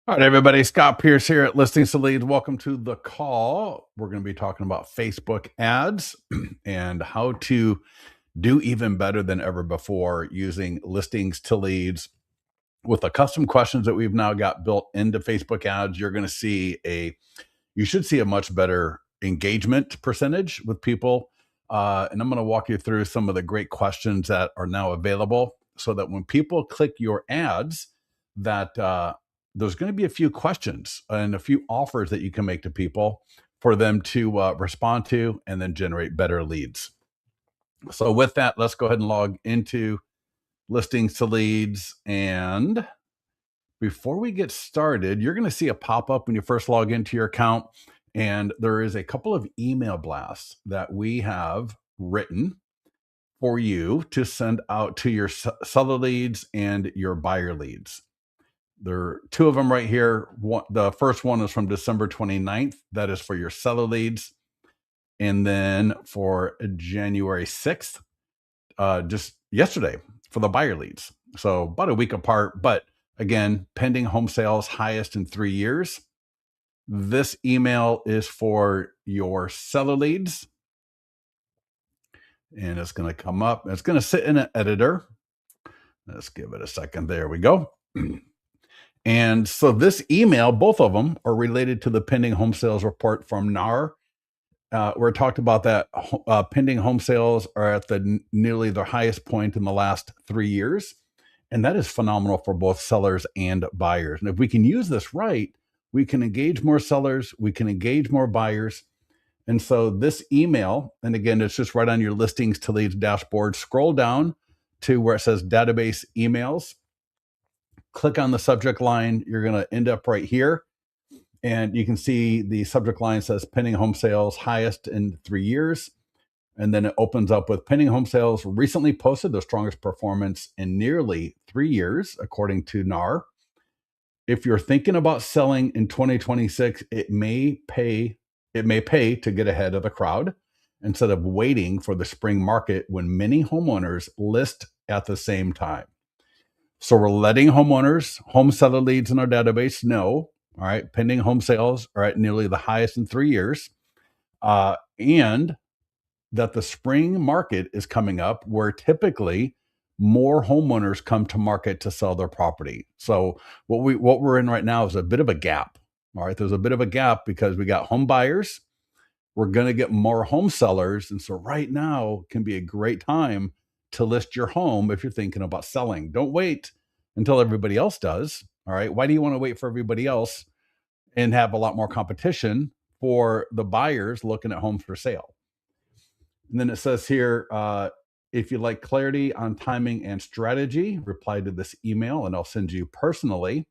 All right, everybody. Scott Pierce here at Listings to Leads. Welcome to the call. We're going to be talking about Facebook ads and how to do even better than ever before using listings to leads with the custom questions that we've now got built into Facebook ads. You should see a much better engagement percentage with people. And I'm going to walk you through some of the great questions that are now available so that when people click your ads, that there's going to be a few questions and a few offers that you can make to people for them to respond to and then generate better leads. So with that, let's go ahead and log into listings to leads. And before we get started, you're going to see a pop-up when you first log into your account. And there is a couple of email blasts that we have written for you to send out to your seller leads and your buyer leads. There are two of them right here. The first one is from December 29th. That is for your seller leads. And then for January 6th, just yesterday, for the buyer leads. So about a week apart. But again, pending home sales highest in 3 years. This email is for your seller leads. And it's going to come up. It's going to sit in an editor. Let's give it a second. There we go. And so this email, both of them are related to the pending home sales report from NAR. Where it talked about that pending home sales are at nearly the highest point in the last 3 years. And that is phenomenal for both sellers and buyers. And if we can use this right, we can engage more sellers, we can engage more buyers. And so this email, and again, it's just right on your listings to leads dashboard. Scroll down to where it says database emails. Click on the subject line. You're going to end up right here. And you can see the subject line says pending home sales highest in 3 years. And then it opens up with pending home sales recently posted the strongest performance in nearly 3 years, according to NAR. If you're thinking about selling in 2026, it may pay to get ahead of the crowd instead of waiting for the spring market when many homeowners list at the same time. So we're letting homeowners, home seller leads in our database know, all right, pending home sales are at nearly the highest in 3 years, and that the spring market is coming up where typically more homeowners come to market to sell their property. So what we're in right now is a bit of a gap. All right, there's a bit of a gap because we got home buyers, we're going to get more home sellers, and so right now can be a great time to list your home if you're thinking about selling. Don't wait until everybody else does. All right, why do you want to wait for everybody else and have a lot more competition for the buyers looking at homes for sale? And then it says here, if you'd like clarity on timing and strategy, reply to this email and I'll send you personally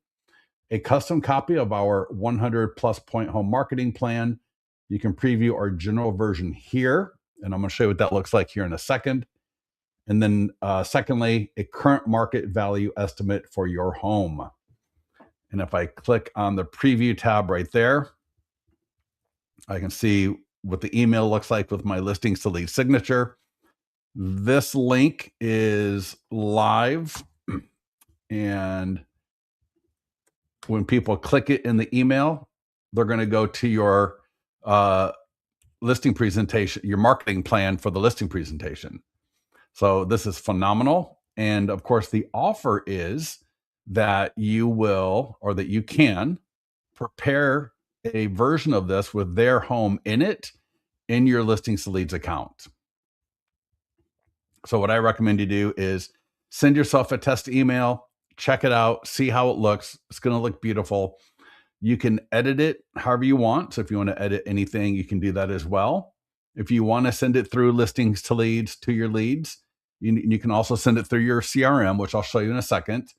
a custom copy of our 100 plus point home marketing plan. You can preview our general version here, and I'm going to show you what that looks like here in a second. And then secondly, a current market value estimate for your home. And if I click on the preview tab right there, I can see what the email looks like with my listings to lead signature. This link is live, and when people click it in the email, they're going to go to your listing presentation, your marketing plan for the listing presentation. So this is phenomenal. And of course, the offer is that you will, or that you can prepare a version of this with their home in it in your listings to leads account. So what I recommend you do is send yourself a test email, check it out, see how it looks. It's going to look beautiful. You can edit it however you want. So if you want to edit anything, you can do that as well. If you want to send it through listings to leads to your leads, you can also send it through your CRM, which I'll show you in a second.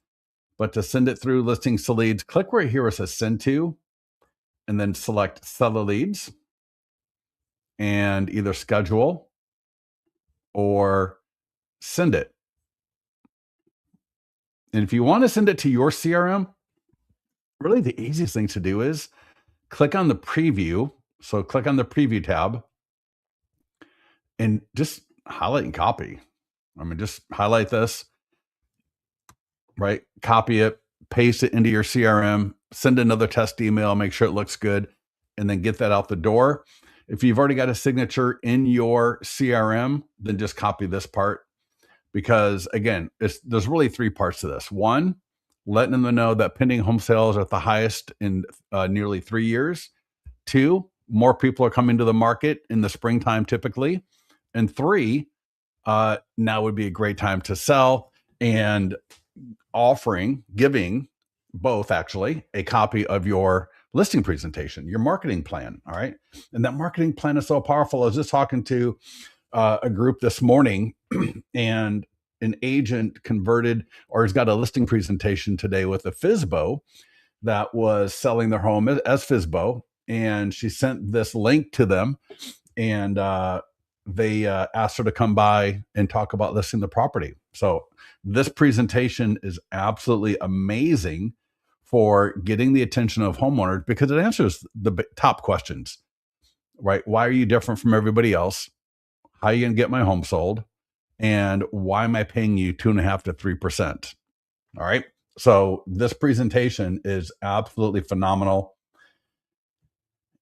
But to send it through listings to leads, click right here where it says send to, and then select seller leads and either schedule or send it. And if you want to send it to your CRM, really the easiest thing to do is click on the preview. So click on the preview tab and just highlight and copy. I mean, just highlight this, right? Copy it, paste it into your CRM, send another test email, make sure it looks good, and then get that out the door. If you've already got a signature in your CRM, then just copy this part, because again, there's really three parts to this. One, letting them know that pending home sales are at the highest in nearly 3 years. Two, more people are coming to the market in the springtime typically. And three, now would be a great time to sell, and giving both actually a copy of your listing presentation, your marketing plan. All right. And that marketing plan is so powerful. I was just talking to a group this morning, and an agent converted or has got a listing presentation today with a FSBO that was selling their home as FSBO. And she sent this link to them, and they asked her to come by and talk about listing the property. So this presentation is absolutely amazing for getting the attention of homeowners, because it answers the top questions, right? Why are you different from everybody else? How are you going to get my home sold? And why am I paying you 2.5% to 3%? All right. So this presentation is absolutely phenomenal.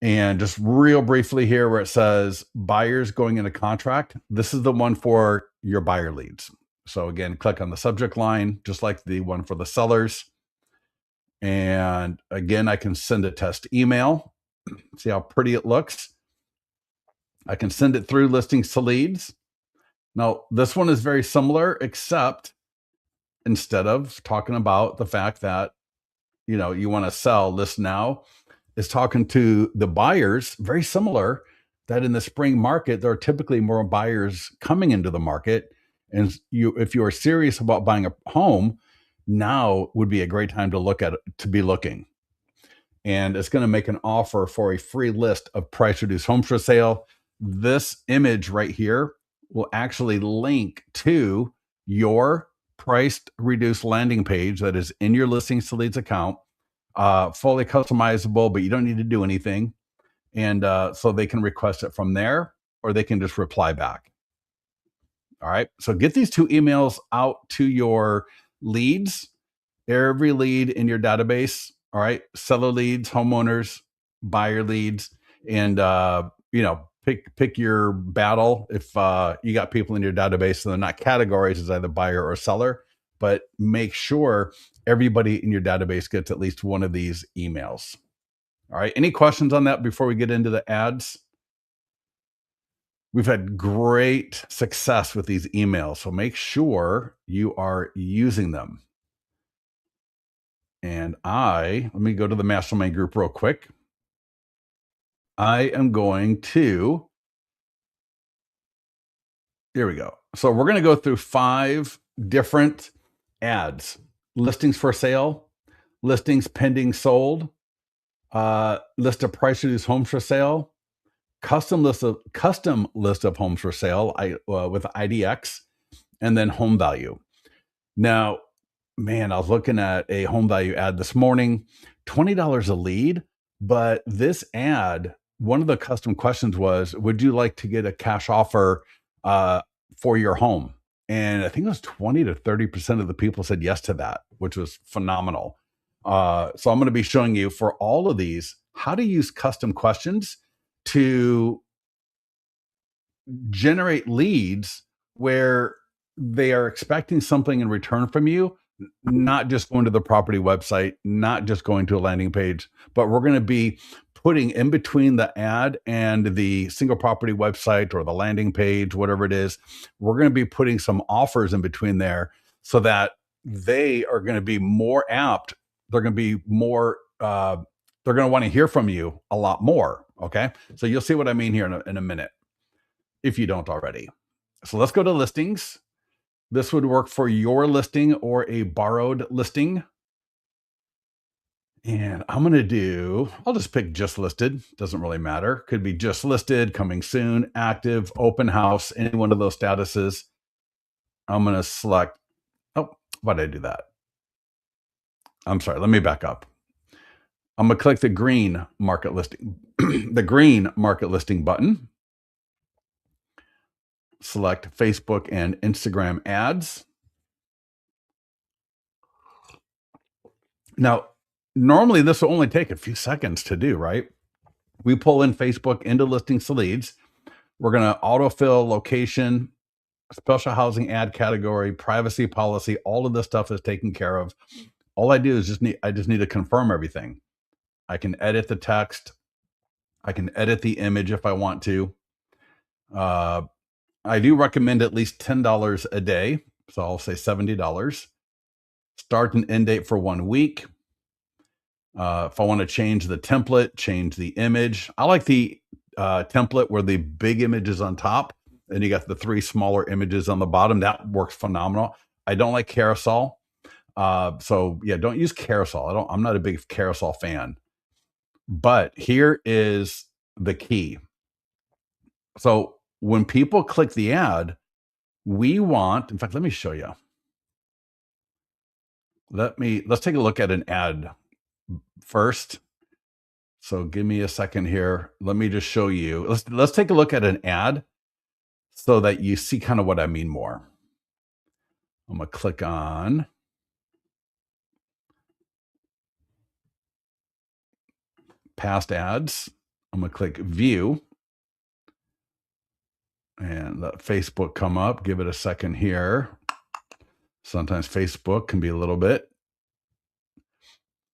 And just real briefly here, where it says buyers going into contract, this is the one for your buyer leads. So again, click on the subject line, just like the one for the sellers. And again, I can send a test email. See how pretty it looks. I can send it through listings to leads. Now, this one is very similar, except instead of talking about the fact that, you want to sell, list now, is talking to the buyers, very similar, that in the spring market, there are typically more buyers coming into the market. And if you are serious about buying a home, now would be a great time to be looking. And it's going to make an offer for a free list of price reduced homes for sale. This image right here will actually link to your priced reduced landing page that is in your listings to leads account, fully customizable, but you don't need to do anything. And so they can request it from there, or they can just reply back. All right. So get these two emails out to your leads, every lead in your database. All right. Seller leads, homeowners, buyer leads, and, pick your battle. If you got people in your database and they're not categorized as either buyer or seller, but make sure everybody in your database gets at least one of these emails. All right. Any questions on that before we get into the ads? We've had great success with these emails, so make sure you are using them. And let me go to the mastermind group real quick. I am going to, here we go. So we're going to go through 5 different ads: listings for sale, listings pending sold, list of price reduced homes for sale, custom list of homes for sale with IDX, and then home value. Now, man, I was looking at a home value ad this morning, $20 a lead. But this ad, one of the custom questions was, would you like to get a cash offer for your home? And I think it was 20 to 30% of the people said yes to that, which was phenomenal. So I'm going to be showing you for all of these how to use custom questions to generate leads where they are expecting something in return from you, not just going to the property website, not just going to a landing page, but we're going to be putting in between the ad and the single property website or the landing page, whatever it is, we're going to be putting some offers in between there so that they are going to be more apt. They're going to be more, they're going to want to hear from you a lot more. Okay. So you'll see what I mean here in a minute, if you don't already. So let's go to listings. This would work for your listing or a borrowed listing. And I'll just pick just listed. Doesn't really matter. Could be just listed, coming soon, active, open house, any one of those statuses. I'm going to select, why did I do that? I'm sorry, let me back up. I'm going to click the green market listing, the green market listing button. Select Facebook and Instagram ads. Now, normally this will only take a few seconds to do, right? We pull in Facebook into listings to leads. We're going to autofill location, special housing ad category, privacy policy. All of this stuff is taken care of. All I do is I just need to confirm everything. I can edit the text. I can edit the image if I want to. I do recommend at least $10 a day. So I'll say $70. Start and end date for 1 week. If I want to change the template, change the image. I like the template where the big image is on top and you got the 3 smaller images on the bottom. That works phenomenal. I don't like carousel. So yeah, don't use carousel. I'm not a big carousel fan. But here is the key. So when people click the ad, in fact, let me show you. Let's take a look at an ad first. So give me a second here. Let me just show you. Let's take a look at an ad so that you see kind of what I mean more. I'm going to click on past ads. I'm going to click view and let Facebook come up. Give it a second here. Sometimes Facebook can be a little bit.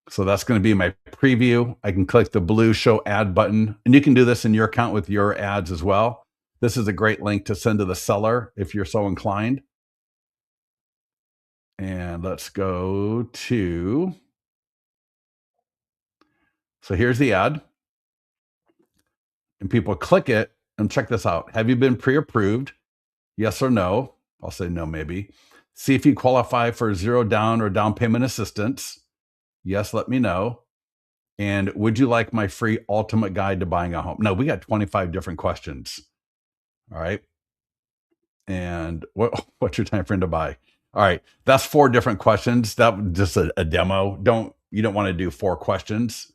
So that's going to be my preview. I can click the blue show ad button, and you can do this in your account with your ads as well. This is a great link to send to the seller if you're so inclined. And let's go to, so here's the ad. And people click it and check this out. Have you been pre-approved? Yes or no? I'll say no, maybe. See if you qualify for zero down or down payment assistance. Yes, let me know. And would you like my free ultimate guide to buying a home? No, we got 25 different questions. All right. And what's your time frame to buy? All right. That's 4 different questions. That just a demo. You don't want to do 4 questions,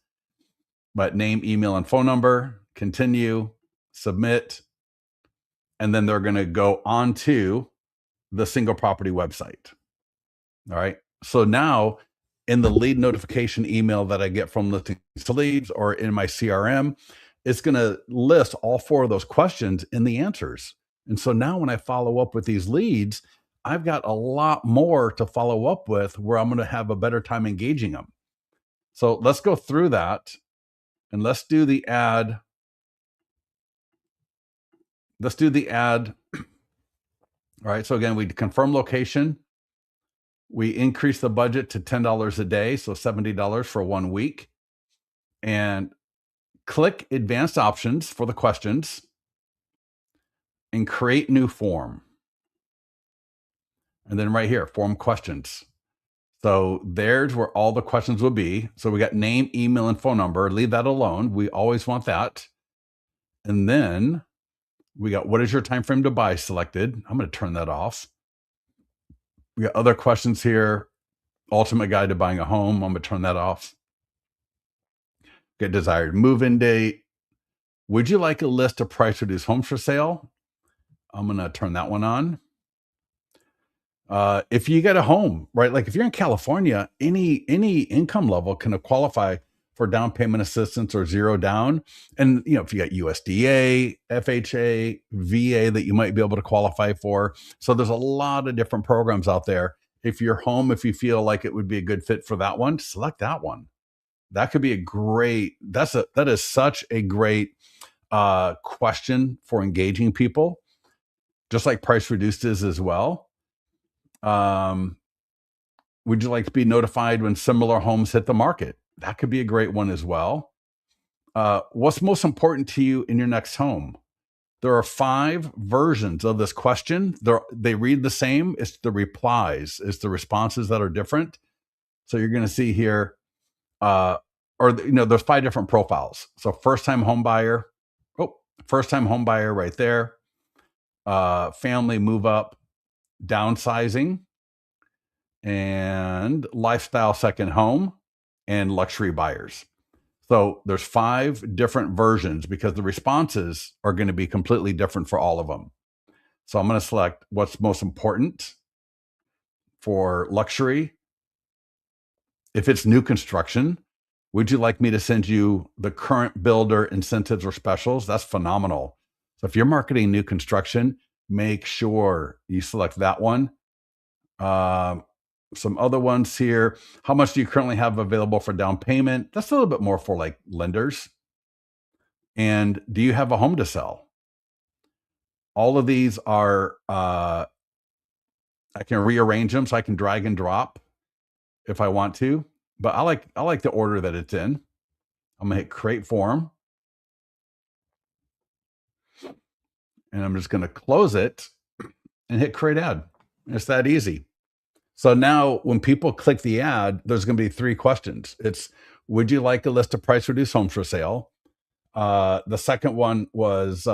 but name, email, and phone number, continue, submit. And then they're going to go on to the single property website. All right. So now in the lead notification email that I get from listings to leads or in my CRM, it's going to list all 4 of those questions in the answers. And so now when I follow up with these leads, I've got a lot more to follow up with where I'm going to have a better time engaging them. So let's go through that and let's do the ad. Let's do the ad. All right. So again, we confirm location. We increase the budget to $10 a day, so $70 for 1 week. And click advanced options for the questions and create new form. And then right here, form questions. So there's where all the questions will be. So we got name, email, and phone number. Leave that alone. We always want that. And then we got what is your time frame to buy selected. I'm going to turn that off. We got other questions here. Ultimate guide to buying a home. I'm going to turn that off. Get desired move-in date. Would you like a list of price reduced homes for sale? I'm going to turn that one on. If you get a home, right? Like if you're in California, any income level can qualify for down payment assistance or zero down. And if you got USDA, FHA, VA that you might be able to qualify for. So there's a lot of different programs out there. If you're home, if you feel like it would be a good fit for that one, select that one. That could be that is such a great question for engaging people, just like price reduced is as well. Would you like to be notified when similar homes hit the market? That could be a great one as well. What's most important to you in your next home? There are 5 versions of this question. They read the same. It's the replies. It's the responses that are different. So you're going to see here, there's 5 different profiles. So first-time home buyer. First-time home buyer right there. Family move up, downsizing, and lifestyle second home, and luxury buyers. So there's 5 different versions because the responses are going to be completely different for all of them. So I'm going to select what's most important for luxury. If it's new construction, Would you like me to send you the current builder incentives or specials? That's phenomenal. So if you're marketing new construction, make sure you select that one. Some other ones here. How much do you currently have available for down payment? That's a little bit more for like lenders. And do you have a home to sell? All of these are, I can rearrange them so I can drag and drop if I want to, but I like the order that it's in. I'm gonna hit create form, and I'm just gonna close it and hit create ad. It's that easy. So now when people click the ad, there's gonna be 3 questions. It's, would you like a list of price reduced homes for sale? The second one was,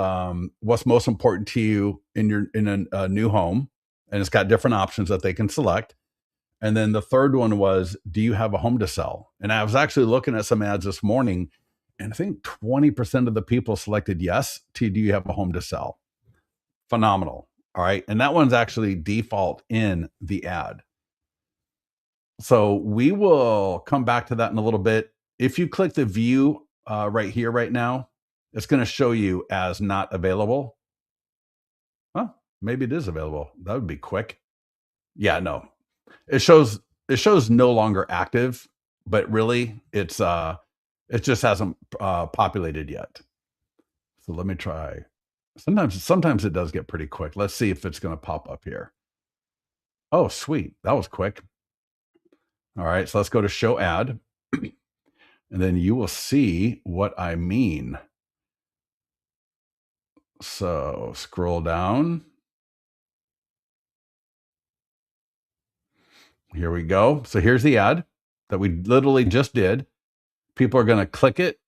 what's most important to you in a new home? And it's got different options that they can select. And then the third one was, do you have a home to sell? And I was actually looking at some ads this morning, and I think 20% of the people selected yes to, do you have a home to sell? Phenomenal. All right. And that one's actually default in the ad. So we will come back to that in a little bit. If you click the view right here, right now, it's going to show you as not available. Huh? Maybe it is available. That would be quick. Yeah, no. It shows no longer active, but really it just hasn't populated yet. So let me try. Sometimes it does get pretty quick. Let's see if it's going to pop up here. Oh, sweet. That was quick. All right, so let's go to show ad. And then you will see what I mean. So scroll down. Here we go. So here's the ad that we literally just did. People are going to click it.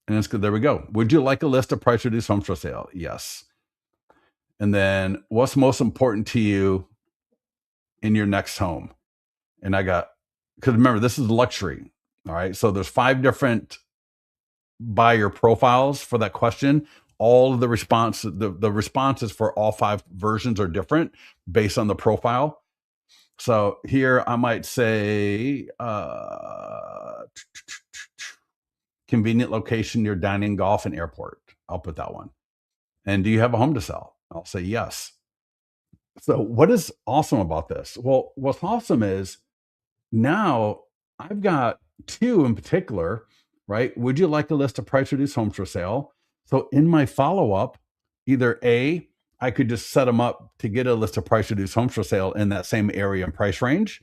And it's good. There we go. Would you like a list of price reduced homes for sale? Yes. And then what's most important to you in your next home? And I got, because remember, this is luxury. All right. So there's 5 different buyer profiles for that question. All of the responses for all 5 versions are different based on the profile. So here I might say, convenient location near dining, golf, and airport. I'll put that one. And do you have a home to sell? I'll say yes. So what is awesome about this? Well, what's awesome is now I've got 2 in particular, right? Would you like a list of price reduced homes for sale? So in my follow-up, either A, I could just set them up to get a list of price reduced homes for sale in that same area and price range.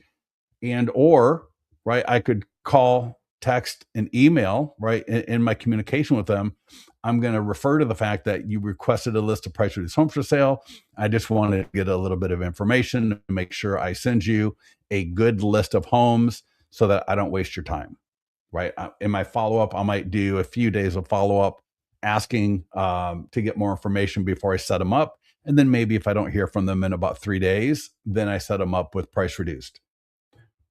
And or, right, I could call, text, and email, right, in my communication with them. I'm going to refer to the fact that you requested a list of price reduced homes for sale. I just wanted to get a little bit of information to make sure I send you a good list of homes so that I don't waste your time, right? In my follow-up, I might do a few days of follow-up asking to get more information before I set them up. And then maybe if I don't hear from them in about 3 days, then I set them up with price reduced.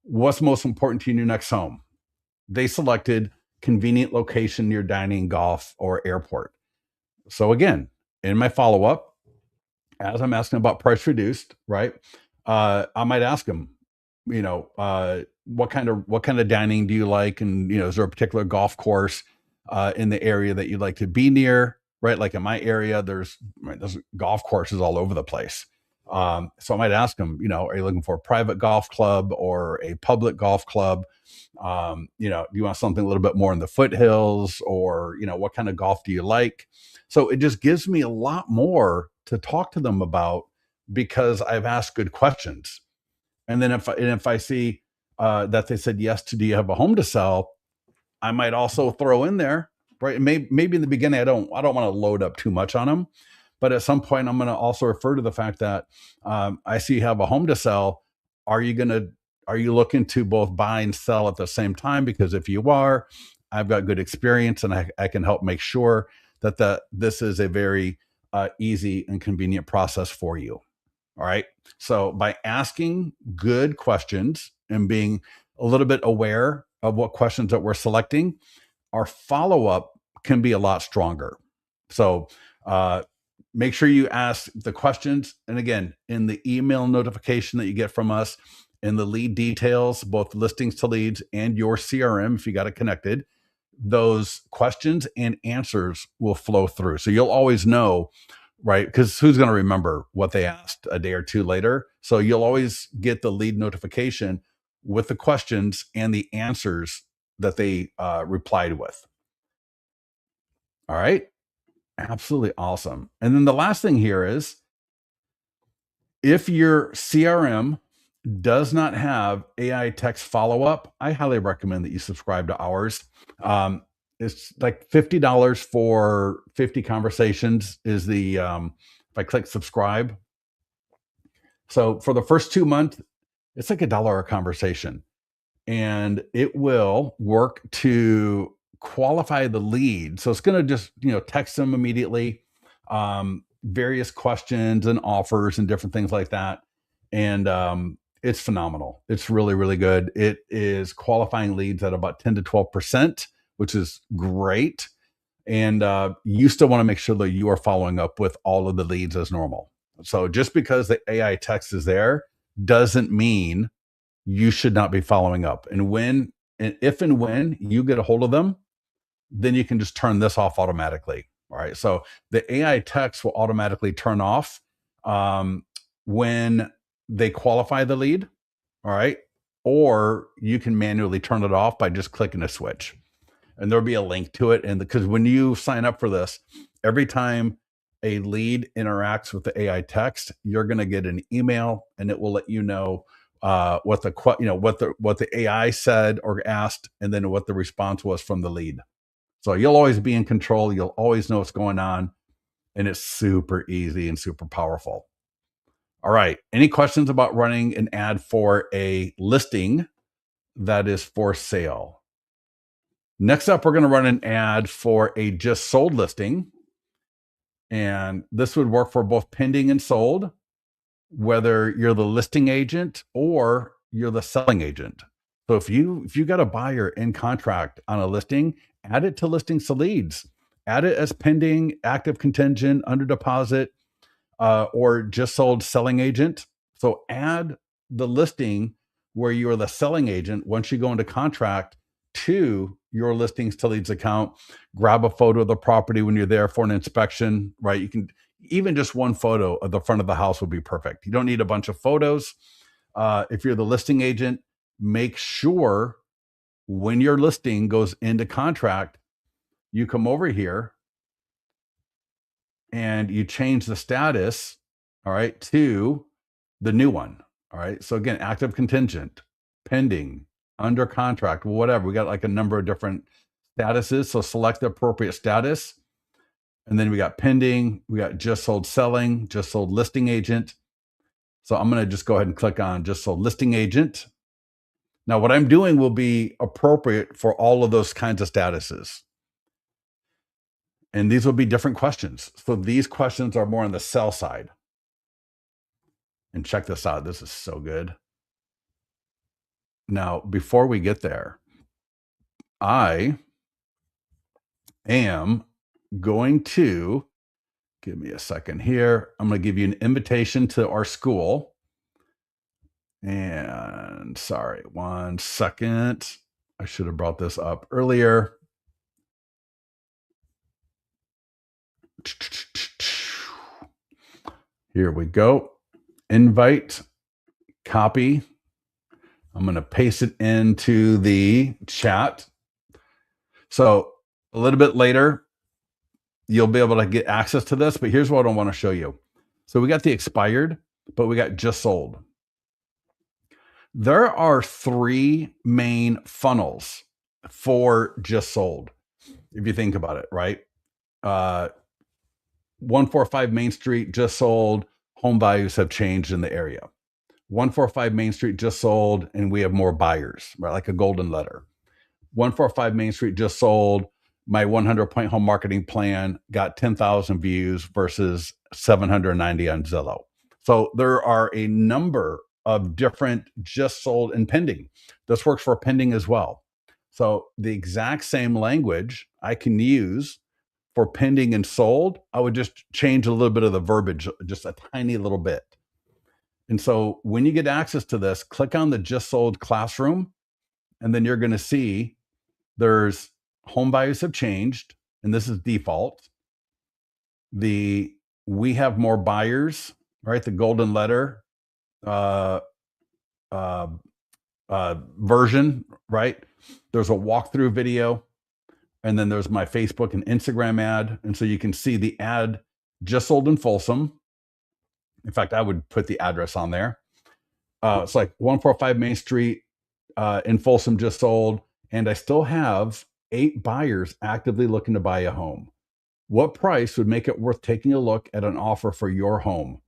What's most important to you in your next home? They selected convenient location near dining, golf, or airport. So again, in my follow-up, as I'm asking about price reduced, right? I might ask them, what kind of dining do you like? And, is there a particular golf course in the area that you'd like to be near, right? Like in my area, there's golf courses all over the place. So I might ask them, are you looking for a private golf club or a public golf club? Do you want something a little bit more in the foothills, or, what kind of golf do you like? So it just gives me a lot more to talk to them about because I've asked good questions. And then if I see that they said yes to, do you have a home to sell? I might also throw in there, right? Maybe in the beginning, I don't want to load up too much on them. But at some point, I'm going to also refer to the fact that I see you have a home to sell. Are you looking to both buy and sell at the same time? Because if you are, I've got good experience and I can help make sure that this is a very easy and convenient process for you. All right. So by asking good questions and being a little bit aware of what questions that we're selecting, our follow-up can be a lot stronger. So make sure you ask the questions. And again, in the email notification that you get from us, in the lead details, both listings to leads and your CRM, if you got it connected, those questions and answers will flow through. So you'll always know, right? Because who's going to remember what they asked a day or two later? So you'll always get the lead notification with the questions and the answers that they replied with. All right. Absolutely awesome. And then the last thing here is if your CRM does not have AI text follow up, I highly recommend that you subscribe to ours. It's like $50 for 50 conversations is the, if I click subscribe. So for the first 2 months, it's like $1 a conversation, and it will work to qualify the lead. So it's going to just, text them immediately, various questions and offers and different things like that. And it's phenomenal. It's really, really good. It is qualifying leads at about 10 to 12%, which is great. And you still want to make sure that you are following up with all of the leads as normal. So just because the AI text is there doesn't mean you should not be following up. And if and when you get a hold of them, then you can just turn this off automatically. All right. So the AI text will automatically turn off when they qualify the lead. All right. Or you can manually turn it off by just clicking a switch. And there'll be a link to it. And because when you sign up for this, every time a lead interacts with the AI text, you're going to get an email, and it will let you know what the AI said or asked, and then what the response was from the lead. So you'll always be in control. You'll always know what's going on, and it's super easy and super powerful. All right. Any questions about running an ad for a listing that is for sale? Next up, we're going to run an ad for a just sold listing. And this would work for both pending and sold, whether you're the listing agent or you're the selling agent. So if you got a buyer in contract on a listing, add it to listings to leads. Add it as pending, active contingent, under deposit, or just sold selling agent. So add the listing where you are the selling agent once you go into contract to your listings to leads account. Grab a photo of the property when you're there for an inspection, right? You can even just one photo of the front of the house would be perfect. You don't need a bunch of photos. If you're the listing agent, make sure when your listing goes into contract, you come over here and you change the status, all right, to the new one. All right. So again, active contingent, pending, under contract, whatever. We got like a number of different statuses. So select the appropriate status. And then we got pending, we got just sold selling, just sold listing agent. So I'm going to just go ahead and click on just sold listing agent. Now, what I'm doing will be appropriate for all of those kinds of statuses. And these will be different questions. So these questions are more on the sell side. And check this out. This is so good. Now, before we get there, I am going to, give me a second here. I'm going to give you an invitation to our school. And sorry, 1 second. I should have brought this up earlier. Here we go. Invite, copy. I'm going to paste it into the chat. So a little bit later, you'll be able to get access to this, but here's what I want to show you. So we got the expired, but we got just sold. There are 3 main funnels for just sold. If you think about it, right? 145 Main Street just sold. Home values have changed in the area. 145 Main Street just sold, and we have more buyers, right? Like a golden letter. 145 Main Street just sold. My 100-point home marketing plan got 10,000 views versus 790 on Zillow. So there are a number of different just sold and pending. This works for pending as well. So the exact same language I can use for pending and sold. I would just change a little bit of the verbiage, just a tiny little bit. And so when you get access to this, click on the just sold classroom, and then you're going to see there's home values have changed, and this is default. We have more buyers, right? The golden letter uh, uh, version, right? There's a walkthrough video, and then there's my Facebook and Instagram ad. And so you can see the ad just sold in Folsom. In fact, I would put the address on there. It's like 145 Main Street in Folsom just sold. And I still have 8 buyers actively looking to buy a home. What price would make it worth taking a look at an offer for your home?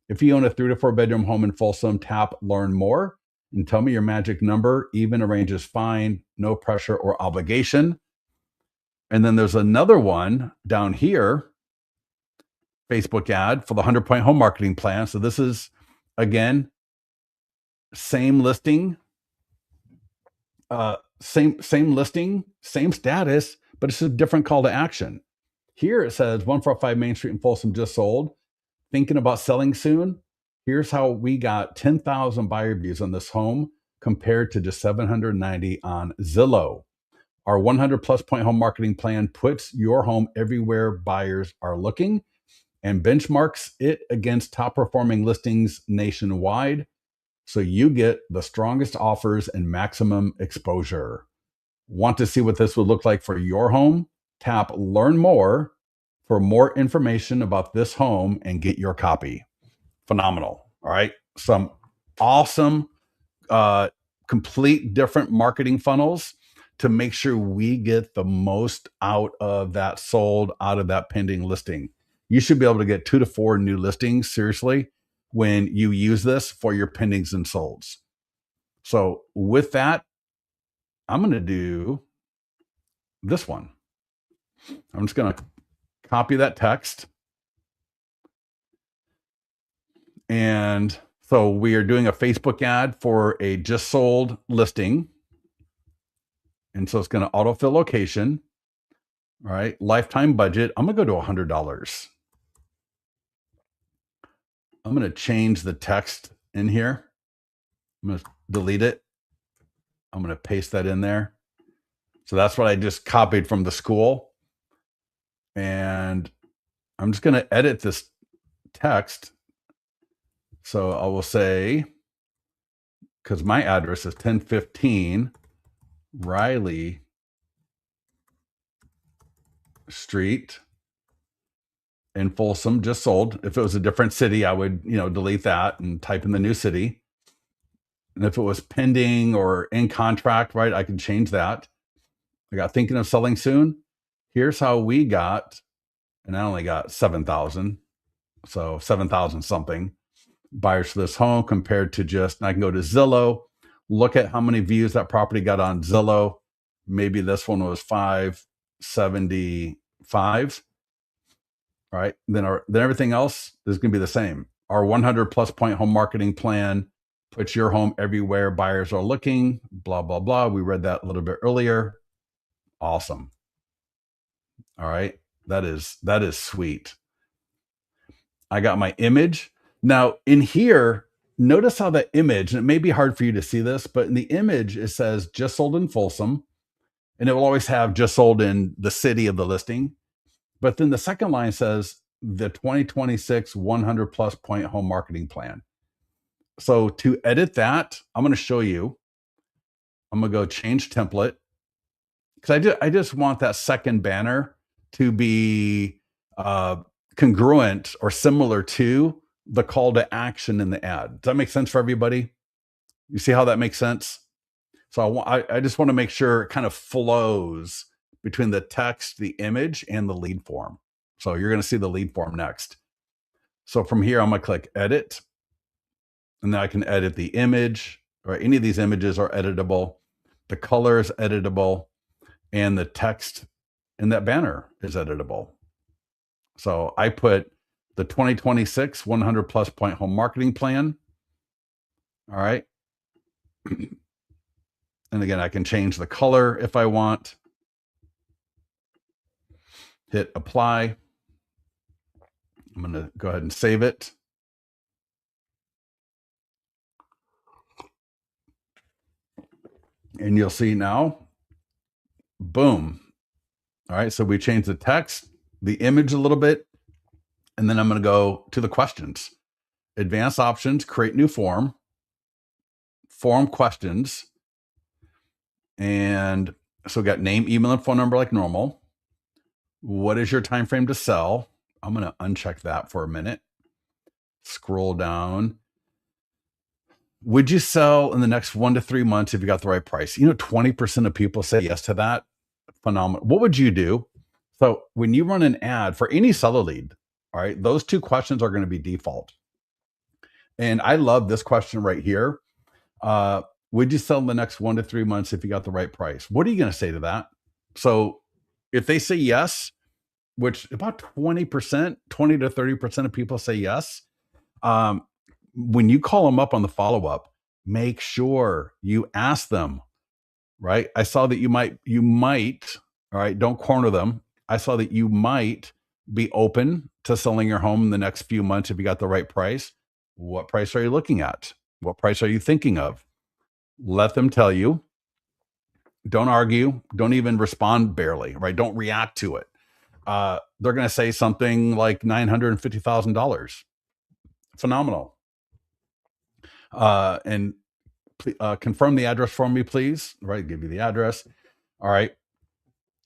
If you own a 3 to 4 bedroom home in Folsom, tap Learn More and tell me your magic number. Even a range is fine, no pressure or obligation. And then there's another one down here, Facebook ad for the 100-point home marketing plan. So this is, again, same listing, same listing, same status, but it's a different call to action. Here it says 145 Main Street in Folsom just sold. Thinking about selling soon? Here's how we got 10,000 buyer views on this home compared to just 790 on Zillow. Our 100 plus point home marketing plan puts your home everywhere buyers are looking and benchmarks it against top performing listings nationwide, so you get the strongest offers and maximum exposure. Want to see what this would look like for your home? Tap Learn More for more information about this home and get your copy. Phenomenal. All right. Some awesome, complete different marketing funnels to make sure we get the most out of that sold, out of that pending listing. You should be able to get 2 to 4 new listings, seriously, when you use this for your pendings and solds. So with that, I'm going to do this one. I'm just going to copy that text. And so we are doing a Facebook ad for a just sold listing. And so it's going to autofill location. All right. Lifetime budget. I'm going to go to $100. I'm going to change the text in here. I'm going to delete it. I'm going to paste that in there. So that's what I just copied from the school. And I'm just going to edit this text. So I will say, because my address is 1015 Riley Street in Folsom, just sold. If it was a different city, I would, delete that and type in the new city. And if it was pending or in contract, right, I could change that. I got thinking of selling soon. Here's how we got, and I only got 7,000. So 7,000 something buyers for this home compared to just, I can go to Zillow, look at how many views that property got on Zillow. Maybe this one was 575. Right. Then everything else is going to be the same. Our 100 plus point home marketing plan puts your home everywhere buyers are looking, blah, blah, blah. We read that a little bit earlier. Awesome. All right. That is sweet. I got my image. Now in here, notice how the image, and it may be hard for you to see this, but in the image, it says just sold in Folsom, and it will always have just sold in the city of the listing. But then the second line says the 2026 100 plus point home marketing plan. So to edit that, I'm going to show you. I'm going to go change template, because I just want that second banner to be congruent or similar to the call to action in the ad. Does that make sense for everybody? You see how that makes sense? So I just want to make sure it kind of flows between the text, the image, and the lead form. So you're going to see the lead form next. So from here, I'm going to click edit, and then I can edit the image, or any of these images are editable. The color is editable, and the text in that banner is editable. So I put the 2026 100 plus point home marketing plan. All right. And again, I can change the color if I want. Hit apply. I'm going to go ahead and save it. And you'll see now, boom. All right. So we changed the text, the image a little bit, and then I'm going to go to the questions. Advanced options, create new form questions. And so we got name, email, and phone number like normal. What is your time frame to sell? I'm going to uncheck that for a minute. Scroll down. Would you sell in the next 1 to 3 months if you got the right price? 20% of people say yes to that. Phenomenal. What would you do? So when you run an ad for any seller lead, all right, those 2 questions are going to be default. And I love this question right here. Would you sell in the next 1 to 3 months if you got the right price? What are you going to say to that? So if they say yes, which about 20%, 20 to 30% of people say yes, when you call them up on the follow-up, make sure you ask them, right? I saw that you might, all right, don't corner them. I saw that you might be open to selling your home in the next few months if you got the right price. What price are you looking at? What price are you thinking of? Let them tell you. Don't argue. Don't even respond barely, right? Don't react to it. They're going to say something like $950,000. Phenomenal. And confirm the address for me, please. Right, give you the address. All right.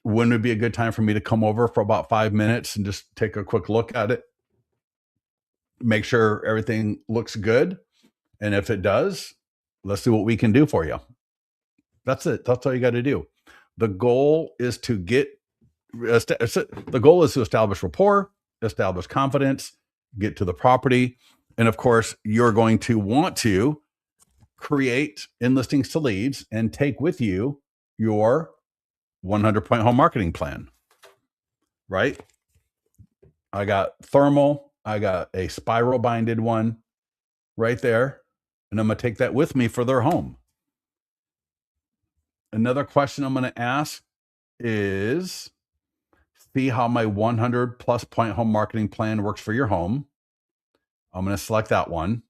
When would be a good time for me to come over for about 5 minutes and just take a quick look at it? Make sure everything looks good. And if it does, let's see what we can do for you. That's it. That's all you got to do. The goal is to establish rapport, establish confidence, get to the property. And of course, you're going to want to create in listings to leads and take with you your 100-point home marketing plan, right? I got thermal. I got a spiral binded one right there. And I'm going to take that with me for their home. Another question I'm going to ask is, see how my 100+ point home marketing plan works for your home. I'm going to select that one.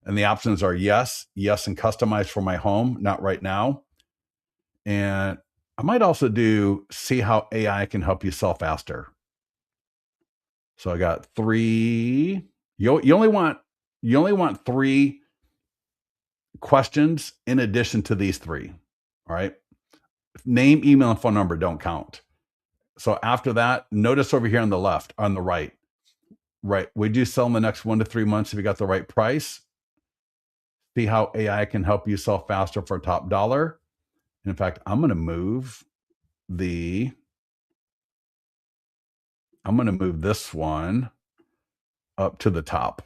And the options are yes, yes, and customize for my home, not right now. And I might also do see how AI can help you sell faster. So I got 3. You only want 3 questions in addition to these 3. All right. Name, email, and phone number don't count. So after that, notice over here on the left, on the right, would you sell in the next 1 to 3 months if you got the right price? See how AI can help you sell faster for top dollar. In fact, I'm going to move this one up to the top.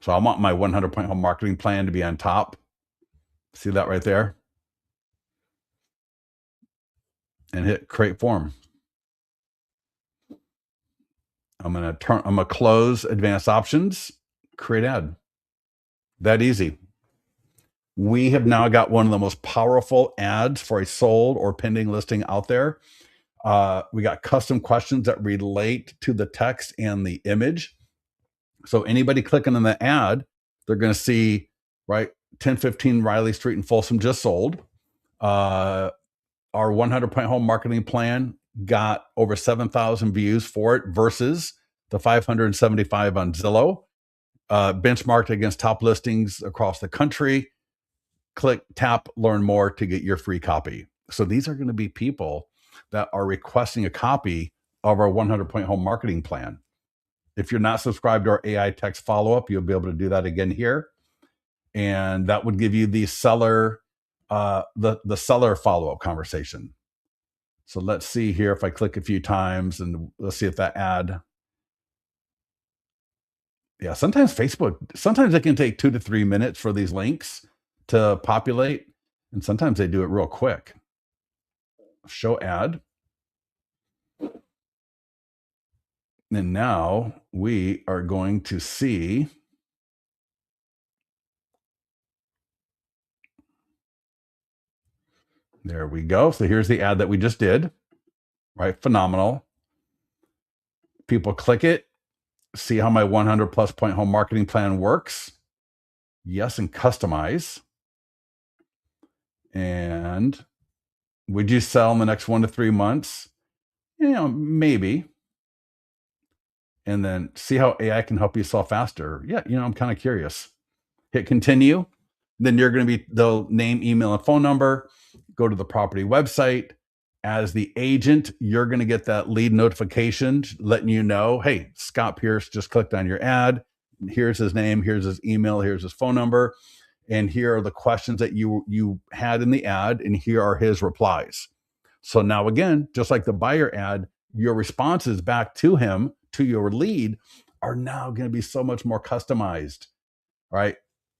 So I want my 100-point home marketing plan to be on top. See that right there? And hit create form. I'm going to close advanced options, create ad. That easy. We have now got one of the most powerful ads for a sold or pending listing out there. We got custom questions that relate to the text and the image. So anybody clicking on the ad, they're going to see, right, 1015 Riley Street in Folsom just sold. Our 100-point home marketing plan got over 7,000 views for it versus the 575 on Zillow. Benchmarked against top listings across the country. Click, tap, learn more to get your free copy. So these are going to be people that are requesting a copy of our 100-point home marketing plan. If you're not subscribed to our AI text follow-up, you'll be able to do that again here. And that would give you the seller, the seller follow-up conversation. So let's see here if I click a few times and let's see if that ad. Yeah, sometimes it can take 2 to 3 minutes for these links to populate. And sometimes they do it real quick. Show ad. And now we are going to see. There we go. So here's the ad that we just did, right? Phenomenal. People click it, see how my 100+ point home marketing plan works. Yes, and customize. And would you sell in the next 1 to 3 months? Maybe. And then see how AI can help you sell faster. Yeah, I'm kind of curious. Hit continue. Then they'll name, email, and phone number. Go to the property website. As the agent, you're going to get that lead notification letting you know, hey, Scott Pierce just clicked on your ad. Here's his name, here's his email, here's his phone number, and here are the questions that you had in the ad, and here are his replies. So now again, just like the buyer ad, your responses back to him, to your lead, are now going to be so much more customized. Right?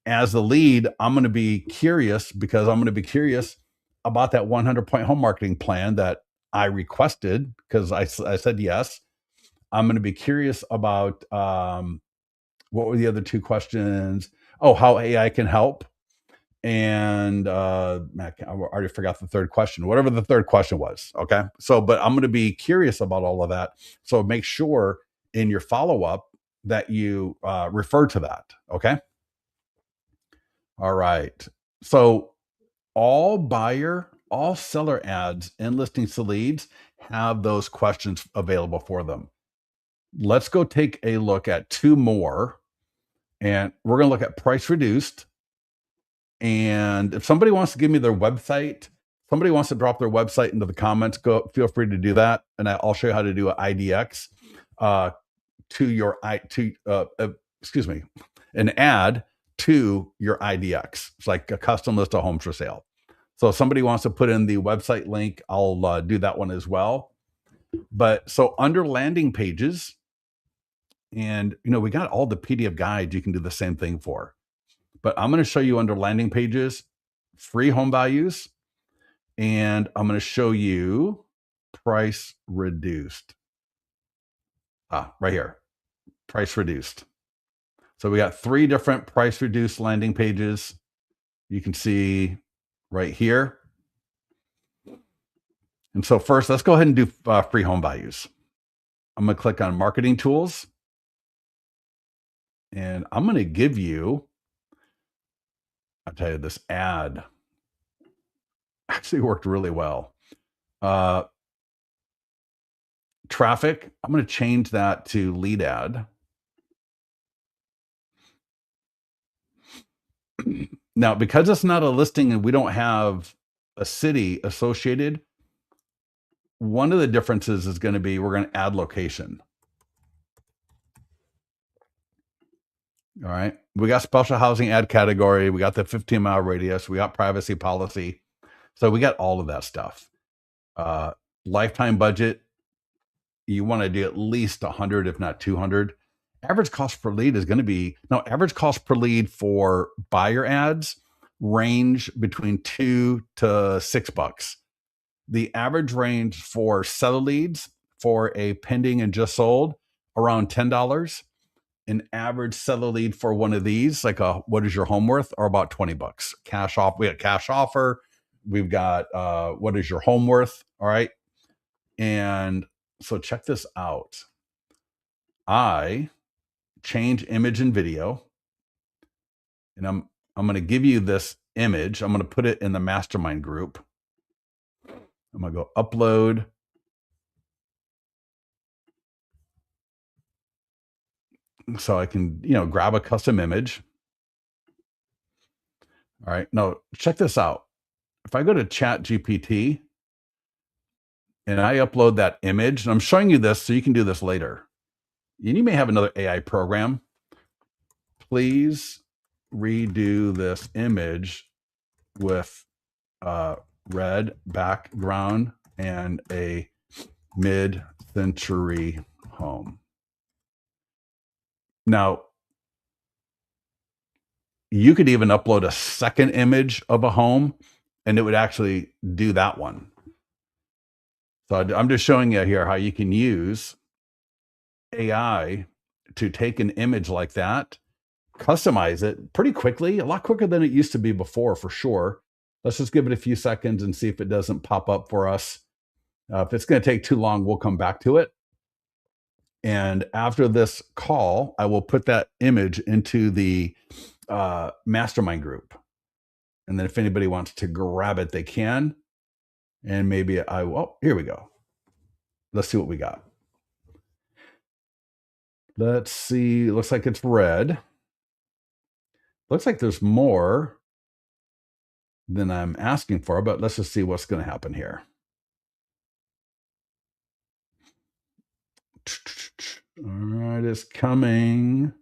As the lead, I'm going to be curious because I'm going to be curious about that 100-point home marketing plan that I requested because I said yes. I'm going to be curious about what were the other two questions? Oh, how AI can help. And I already forgot the third question, whatever the third question was. Okay. So, but I'm going to be curious about all of that. So make sure in your follow-up that you refer to that. Okay. All right. So all seller ads and listings to leads have those questions available for them. Let's go take a look at two more. And we're going to look at price reduced. And if somebody wants to give me their website, somebody wants to drop their feel free to do that. And I'll show you how to do an IDX an ad to your IDX. It's like a custom list of homes for sale. So if somebody wants to put in the website link, I'll do that one as well. But so under landing pages, and we got all the PDF guides you can do the same thing for. But I'm going to show you under landing pages, free home values, and I'm going to show you price reduced. Right here, price reduced. So we got 3 different price reduced landing pages. You can see right here. And so first, let's go ahead and do free home values. I'm going to click on marketing tools. And I'm going to give you, I'll tell you, this ad actually worked really well. Traffic, I'm going to change that to lead ad. Now, because it's not a listing and we don't have a city associated, one of the differences is going to be we're going to add location. All right. We got special housing ad category. We got the 15-mile radius. We got privacy policy. So we got all of that stuff. Lifetime budget, you want to do at least 100, if not 200. Average cost per lead is going to be, average cost per lead for buyer ads range between $2 to $6. The average range for seller leads for a pending and just sold around $10. An average seller lead for one of these, like a what is your home worth, are about $20. Cash off. We got cash offer. We've got what is your home worth. All right. And so check this out. I change image and video. And I'm going to give you this image. I'm going to put it in the mastermind group. I'm going to go upload. So I can, grab a custom image. All right. Now check this out. If I go to Chat GPT and I upload that image, and I'm showing you this so you can do this later. And you may have another AI program. Please redo this image with red background and a mid-century home. Now, you could even upload a second image of a home and it would actually do that one. So I'm just showing you here how you can use AI to take an image like that, customize it pretty quickly, a lot quicker than it used to be before, for sure. Let's just give it a few seconds and see if it doesn't pop up for us. If it's going to take too long, we'll come back to it. And after this call, I will put that image into the mastermind group. And then if anybody wants to grab it, they can. And maybe here we go. Let's see what we got. Let's see. Looks like it's red. Looks like there's more than I'm asking for, but let's just see what's going to happen here. All right, it's coming.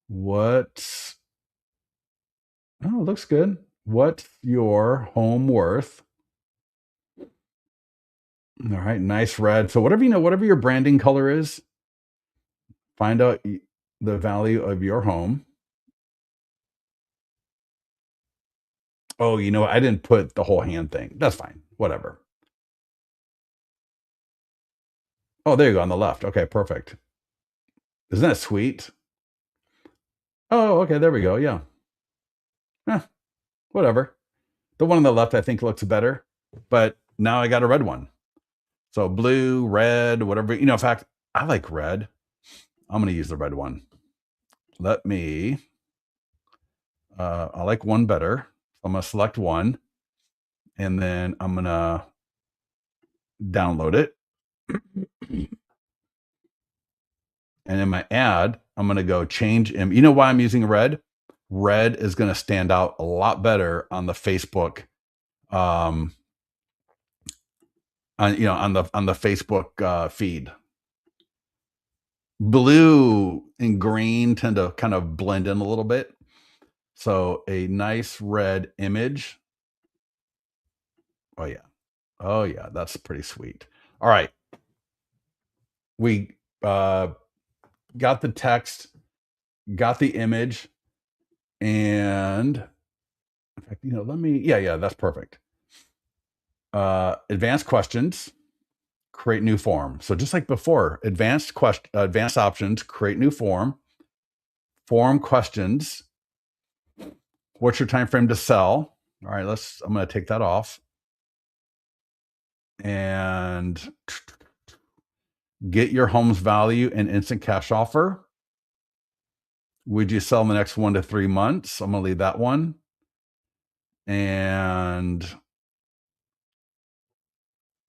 What? Oh, it looks good. What's your home worth? All right, nice red. So whatever whatever your branding color is, find out the value of your home. Oh, I didn't put the whole hand thing. That's fine. Whatever. Oh, there you go on the left. Okay, perfect. Isn't that sweet? Oh, okay, there we go. Yeah. Whatever. The one on the left I think looks better, but now I got a red one. So blue, red, whatever. In fact, I like red. I'm going to use the red one. Let me, I like one better. I'm going to select one, and then I'm going to download it. And in my ad, I'm going to go change. You know why I'm using red? Red is going to stand out a lot better on the Facebook, on the Facebook feed. Blue and green tend to kind of blend in a little bit. So a nice red image. Oh yeah, that's pretty sweet. All right, we got the text, got the image, and in fact, that's perfect. Advanced questions, create new form. So just like before, advanced options, create new form. Form questions. What's your time frame to sell? All right, I'm going to take that off. And get your home's value and instant cash offer. Would you sell in the next 1 to 3 months? I'm going to leave that one. And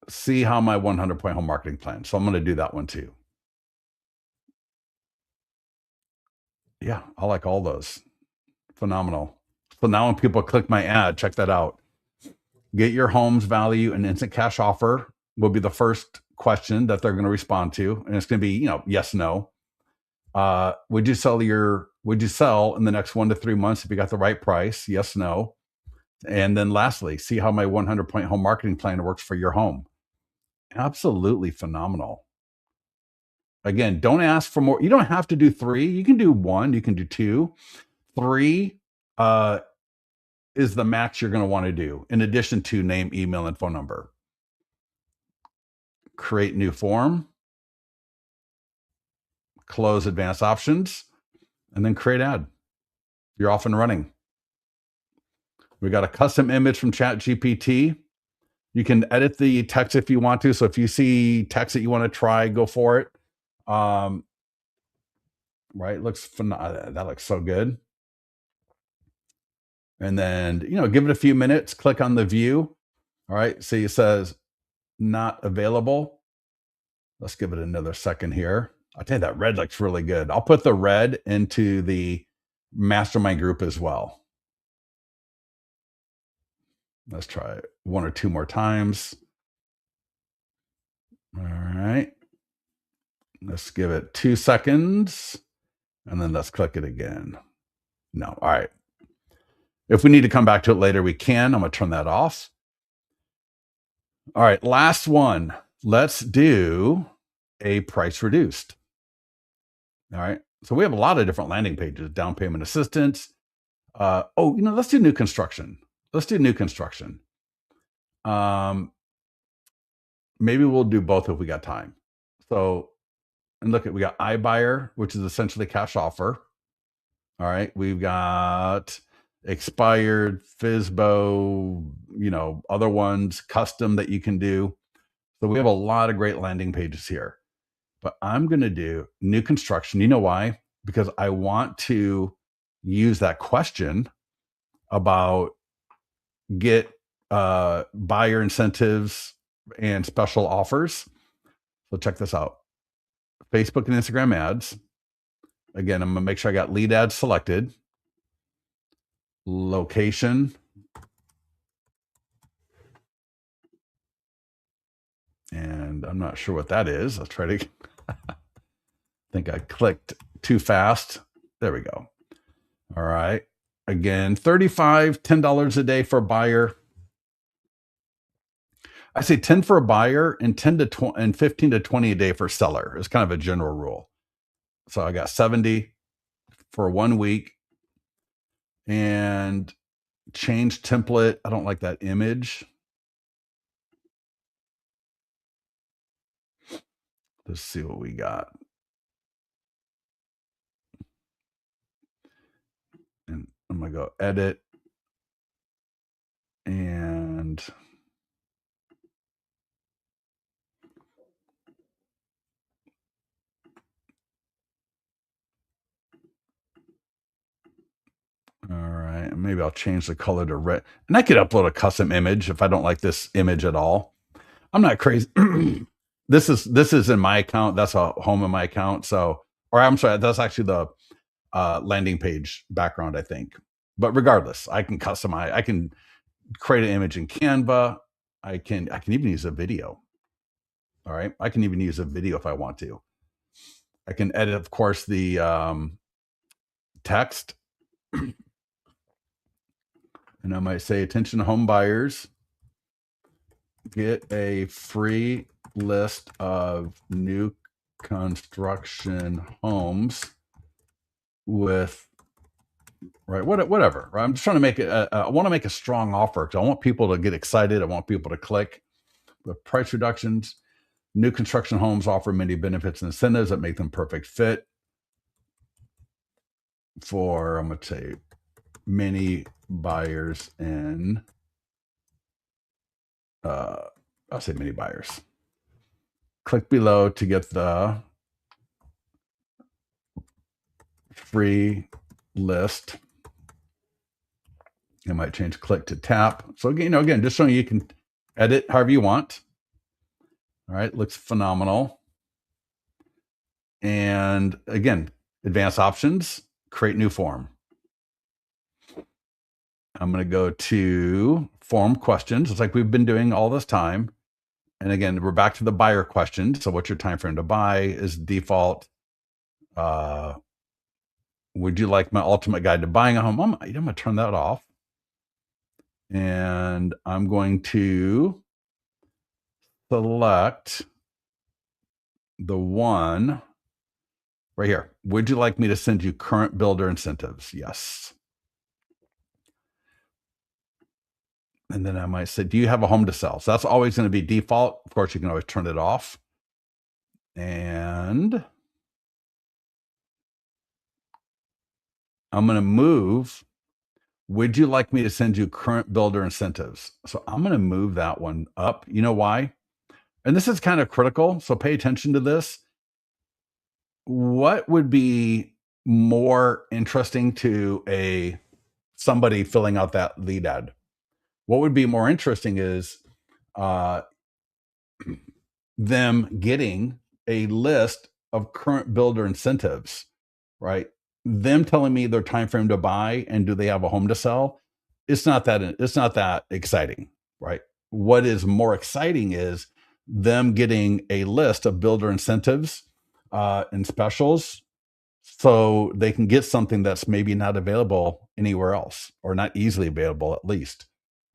see how my 100-point home marketing plan. So I'm going to do that one too. Yeah, I like all those. Phenomenal. So now when people click my ad, check that out. Get your home's value and instant cash offer will be the first question that they're going to respond to. And it's going to be, yes, no. Would you sell in the next 1 to 3 months if you got the right price? Yes, no. And then lastly, see how my 100-point home marketing plan works for your home. Absolutely phenomenal. Again, don't ask for more. You don't have to do 3. You can do 1. You can do 2. 3 is the max you're going to want to do, in addition to name, email, and phone number. Create new form. Close advanced options. And then create ad. You're off and running. We got a custom image from ChatGPT. You can edit the text if you want to. So if you see text that you want to try, go for it. Right, that looks so good. And then, give it a few minutes, click on the view. All right, see it says not available. Let's give it another second here. I'll tell you that red looks really good. I'll put the red into the mastermind group as well. Let's try it 1 or 2 more times. All right. Let's give it 2 seconds, and then let's click it again. No. All right. If we need to come back to it later, we can. I'm going to turn that off. All right. Last one. Let's do a price reduced. All right. So we have a lot of different landing pages, down payment assistance. Let's do new construction. Maybe we'll do both if we got time. So, and look we got iBuyer, which is essentially cash offer. All right. We've got expired, FSBO, other ones, custom that you can do. So we have a lot of great landing pages here. But I'm going to do new construction. You know why? Because I want to use that question about get buyer incentives and special offers. So check this out. Facebook and Instagram ads. Again, I'm going to make sure I got lead ads selected. Location. And I'm not sure what that is. I'll try to, I think I clicked too fast. There we go. All right. Again, $10 a day for a buyer. I say 10 for a buyer and 10 to 20 and 15 to 20 a day for seller. It's kind of a general rule. So I got 70 for 1 week. And change template. I don't like that image. Let's see what we got. And I'm going to go edit. And all right, maybe I'll change the color to red. And I could upload a custom image if I don't like this image at all. I'm not crazy. This is in my account. That's a home in my account. So, or I'm sorry, that's actually the landing page background, I think. But regardless, I can customize. I can create an image in Canva. I can even use a video. All right, I can even use a video if I want to. I can edit, of course, the text. And I might say, attention home buyers, get a free list of new construction homes with, right, whatever. Right? I'm just trying to make it, I want to make a strong offer because I want people to get excited. I want people to click. The price reductions, new construction homes offer many benefits and incentives that make them perfect fit for, I'm going to say, many buyers in, I'll say many buyers. Click below to get the free list. I might change click to tap. So again, just showing you can edit however you want. All right, looks phenomenal. And again, advanced options, create new form. I'm going to go to form questions. It's like we've been doing all this time. And again, we're back to the buyer question. So what's your time frame to buy is default. Would you like my ultimate guide to buying a home? I'm going to turn that off. And I'm going to select the one right here. Would you like me to send you current builder incentives? Yes. And then I might say, do you have a home to sell? So that's always going to be default. Of course, you can always turn it off. And I'm going to move, would you like me to send you current builder incentives? So I'm going to move that one up. You know why? And this is kind of critical, so pay attention to this. What would be more interesting to somebody filling out that lead ad? What would be more interesting is them getting a list of current builder incentives, right? Them telling me their time frame to buy and do they have a home to sell. It's not that exciting, right? What is more exciting is them getting a list of builder incentives and specials so they can get something that's maybe not available anywhere else or not easily available at least.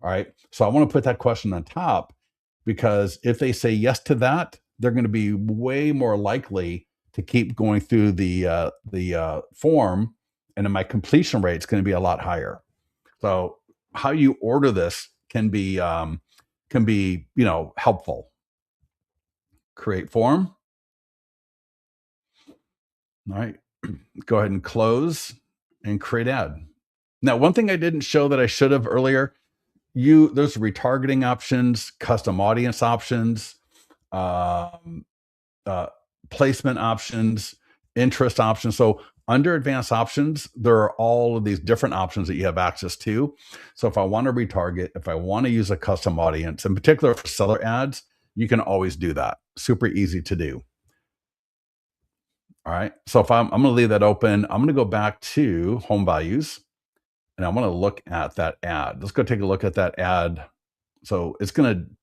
All right. So I want to put that question on top because if they say yes to that, they're going to be way more likely to keep going through the form, and then my completion rate is going to be a lot higher. So how you order this can be helpful. Create form. All right. Go ahead and close and create ad. Now, one thing I didn't show that I should have earlier, there's retargeting options, custom audience options, placement options, interest options. So under advanced options, there are all of these different options that you have access to. So if I want to retarget, if I want to use a custom audience, in particular for seller ads, you can always do that. Super easy to do. All right. So if I'm going to leave that open, I'm going to go back to home values and I want to look at that ad. Let's go take a look at that ad. So it's going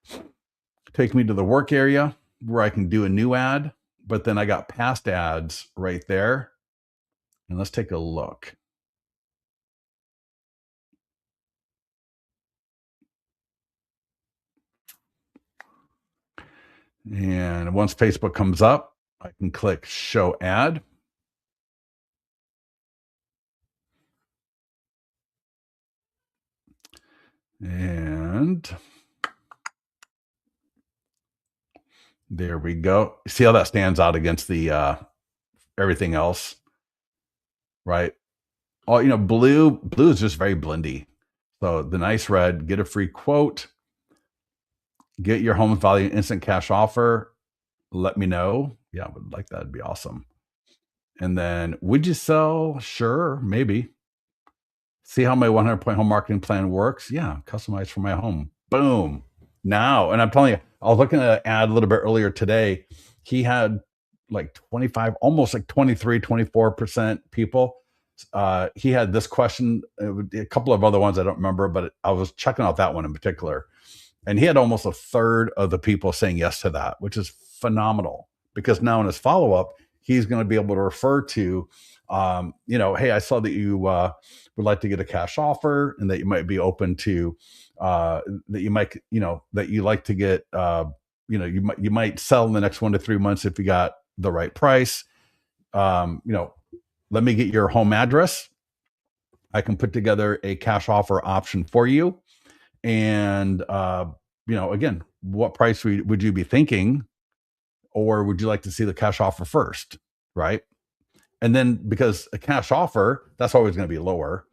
to take me to the work area where I can do a new ad, but then I got past ads right there. And let's take a look. And once Facebook comes up, I can click show ad. And there we go. See how that stands out against the everything else, right? Oh, blue is just very blendy. So the nice red, get a free quote, get your home value instant cash offer. Let me know. Yeah, I would like that. It'd be awesome. And then would you sell? Sure, maybe. See how my 100-point home marketing plan works? Yeah, customized for my home. Boom. Now, and I'm telling you, I was looking at an ad a little bit earlier today. He had like 25, almost like 23, 24% people. He had this question, a couple of other ones I don't remember, but I was checking out that one in particular. And he had almost a third of the people saying yes to that, which is phenomenal because now in his follow-up, he's going to be able to refer to, hey, I saw that you would like to get a cash offer and that you might be open to, that you might, that you like to get, you might sell in the next 1 to 3 months if you got the right price. Let me get your home address. I can put together a cash offer option for you. And, again, what price would you be thinking? Or would you like to see the cash offer first? Right. And then because a cash offer, that's always going to be lower.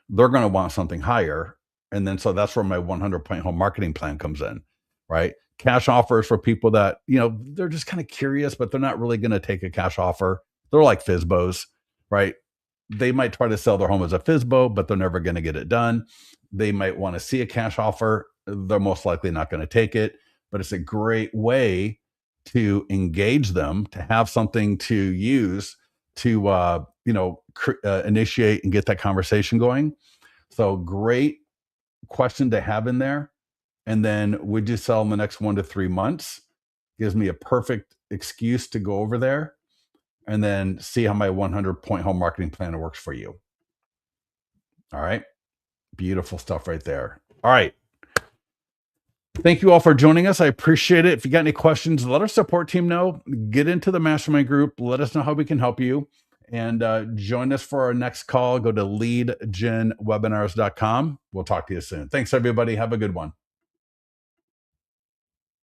They're going to want something higher. And then so that's where my 100-point home marketing plan comes in. Right. Cash offers for people that, they're just kind of curious, but they're not really going to take a cash offer. They're like FSBOs, right? They might try to sell their home as a FSBO, but they're never going to get it done. They might want to see a cash offer. They're most likely not going to take it, but it's a great way to engage them, to have something to use to, initiate and get that conversation going. So great question to have in there. And then would you sell in the next 1 to 3 months? Gives me a perfect excuse to go over there and then see how my 100-point home marketing plan works for you. All right. Beautiful stuff right there. All right. Thank you all for joining us. I appreciate it. If you got any questions, let our support team know. Get into the mastermind group. Let us know how we can help you. And join us for our next call. Go to leadgenwebinars.com. We'll talk to you soon. Thanks, everybody. Have a good one.